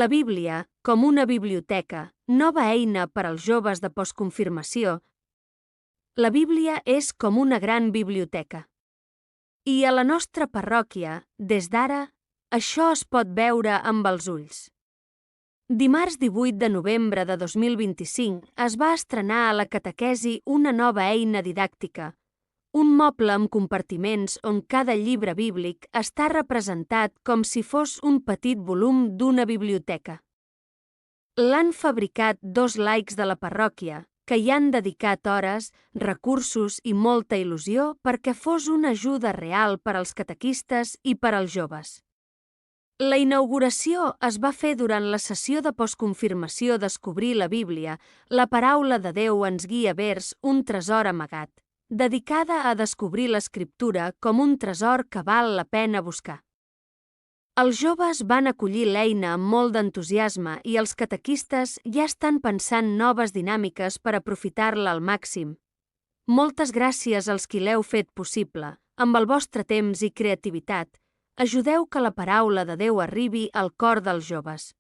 La Bíblia, com una biblioteca, nova eina per als joves de postconfirmació. La Bíblia és com una gran biblioteca. I a la nostra parròquia, des d'ara, això es pot veure amb els ulls. Dimarts 18 de novembre de 2025 es va estrenar a la catequesi una nova eina didàctica, un moble amb compartiments on cada llibre bíblic està representat com si fos un petit volum d'una biblioteca. L'han fabricat 2 laics de la parròquia, que hi han dedicat hores, recursos i molta il·lusió perquè fos una ajuda real per als catequistes i per als joves. La inauguració es va fer durant la sessió de postconfirmació Descobrir la Bíblia, la paraula de Déu ens guia vers un tresor amagat, dedicada a descobrir l'Escriptura com un tresor que val la pena buscar. Els joves van acollir l'eina amb molt d'entusiasme i els catequistes ja estan pensant noves dinàmiques per aprofitar-la al màxim. Moltes gràcies als qui l'heu fet possible. Amb el vostre temps i creativitat, ajudeu que la paraula de Déu arribi al cor dels joves.